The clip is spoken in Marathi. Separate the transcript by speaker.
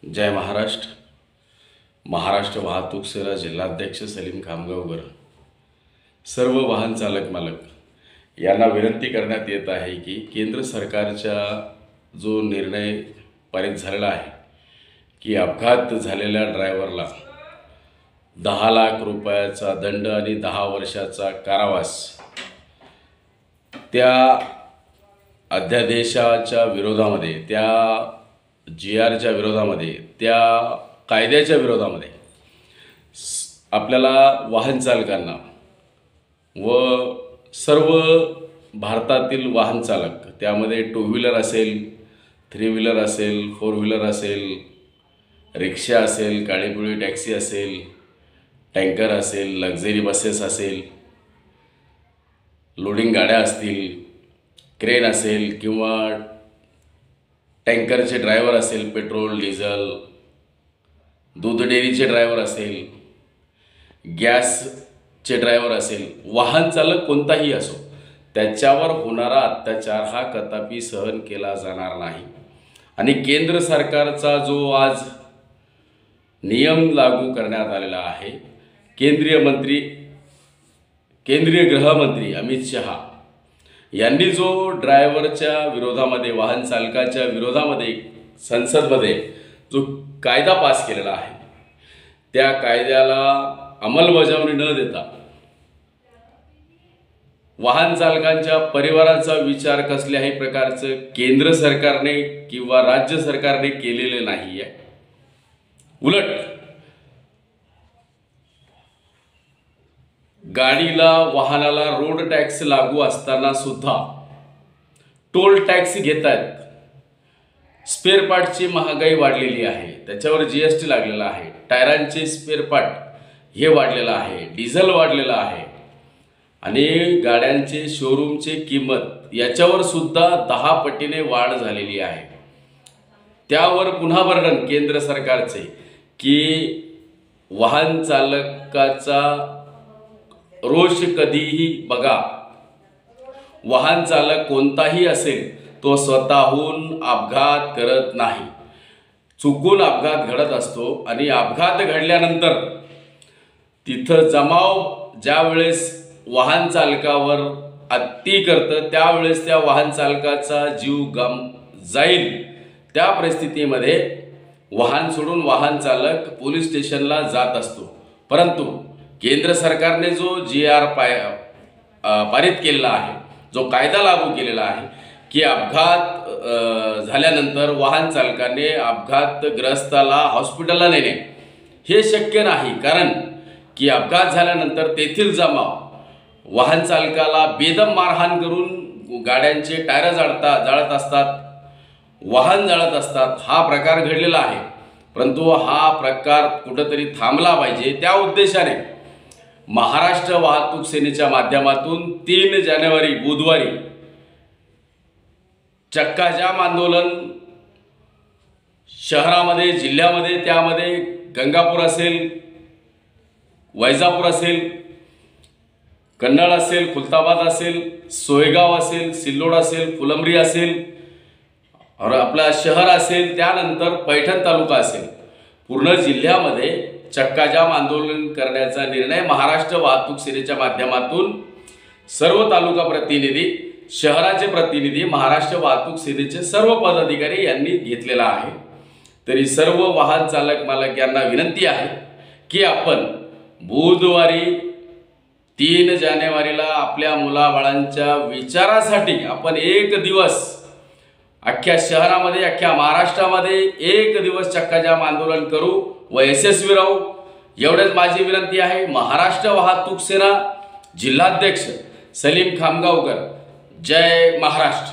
Speaker 1: जय महाराष्ट्र। महाराष्ट्र वाहतूक सेना जिल्हाध्यक्ष सलीम खामगावकर, सर्व वाहन चालक मालक यांना विनंती करण्यात येत आहे की केंद्र सरकारचा जो निर्णय पारित झालेला आहे की अपघात झालेल्या ड्रायव्हरला 10 लाख रुपयाचा दंड आणि 10 वर्षाचा कारावास, त्या अध्यादेशाच्या विरोधामध्ये, त्या GRच्या विरोधामध्ये, त्या कायद्याच्या विरोधामध्ये आपल्याला वाहन चालकांना व सर्व भारतातील वाहन चालक, त्यामध्ये 2 व्हीलर असेल, 3 व्हीलर असेल, 4 व्हीलर असेल, रिक्षा असेल, काळीपिवळी टॅक्सी असेल, टँकर असेल, लक्झरी बसेस असेल, लोडिंग गाड्या असतील, क्रेन असेल किंवा टँकरचे ड्रायव्हर असेल, पेट्रोल डिझेल, दूध डेअरीचे ड्रायव्हर असेल, गॅसचे ड्रायव्हर असेल, वाहन चालक कोणताही असो, त्याच्यावर होणारा अत्याचार हा कदापि सहन केला जाणार नाही। आणि केंद्र सरकारचा जो आज नियम लागू करण्यात आलेला आहे, केंद्रीय गृहमंत्री अमित शहा यांनी जो ड्रायव्हरच्या विरोधामध्ये, वाहन चालकाच्या विरोधामध्ये संसदमध्ये जो कायदा पास केलेला आहे, त्या कायद्याला अंमलबजावणी न देता वाहन चालकांच्या परिवाराचा विचार कसल्याही प्रकारचं केंद्र सरकारने किंवा राज्य सरकारने केलेले नाही आहे। उलट गाडीला, वाहनाला रोड टॅक्स लागू असताना सुद्धा टोल टॅक्स घेत आहेत। स्पेअर पार्टची महागाई वाढलेली आहे, त्याच्यावर GST लागलेला आहे, टायरांचे स्पेअर पार्ट हे वाढलेलं आहे, डिझेल वाढलेलं आहे आणि गाड्यांचे शोरूमचे किंमत याच्यावर सुद्धा 10 पटीने वाढ झालेली आहे। त्यावर पुन्हा बर्डन केंद्र सरकारचे की वाहन चालकाचा रोष कधीही बघा, वाहन चालक कोणताही असेल तो स्वतःहून अपघात करत नाही, चुकून अपघात घडत असतो आणि अपघात घडल्यानंतर तिथं जमाव ज्या वेळेस वाहन चालकावर अति करतं त्यावेळेस त्या वाहन चालकाचा जीव जाईल। त्या परिस्थितीमध्ये वाहन सोडून वाहन चालक पोलीस स्टेशनला जात असतो। परंतु केंद्र सरकारने जो GR पारित केलेला आहे, जो कायदा लागू केलेला आहे की अपघात झाल्यानंतर वाहन चालकाने अपघातग्रस्ताला हॉस्पिटलला नेणे हे शक्य नाही, कारण की अपघात झाल्यानंतर तेथील जमाव वाहन चालकाला बेदम मारहाण करून गाड्यांचे टायर जाळत असतात, वाहन जाळत असतात। हा प्रकार घडलेला आहे, परंतु हा प्रकार कुठेतरी थांबला पाहिजे। त्या उद्देशाने महाराष्ट्र वाहतूक सेनेच्या माध्यमातून 3 जानेवारी बुधवारी चक्का जाम आंदोलन शहरामध्ये, जिल्ह्यामध्ये, त्यामध्ये गंगापूर असेल, वैजापूर असेल, कन्नड असेल, खुलताबाद असेल, सोयगाव असेल, सिल्लोड असेल, फुलंब्री असेल, और आपला शहर असेल, त्यानंतर पैठण तालुका असेल, पूर्ण जिल्ह्यामध्ये चक्का जाम आंदोलन करण्याचा निर्णय महाराष्ट्र वाहतूक सेनेच्या माध्यमातून सर्व तालुका प्रतिनिधी, शहराचे प्रतिनिधी, महाराष्ट्र वाहतूक सेनेचे सर्व पदाधिकारी यांनी घेतलेला आहे। तरी सर्व वाहन चालक मालक यांना विनंती आहे की आपण बुधवारी 3 जानेवारीला आपल्या मुलाबाळांच्या विचारासाठी आपण एक दिवस अख्ख्या शहरामध्ये, अख्ख्या महाराष्ट्रामध्ये एक दिवस चक्का जाम आंदोलन करू व यशस्वी राहू, एवढेच माझी विनंती आहे। महाराष्ट्र वाहतूक सेना जिल्हाध्यक्ष सलीम खामगावकर। जय महाराष्ट्र।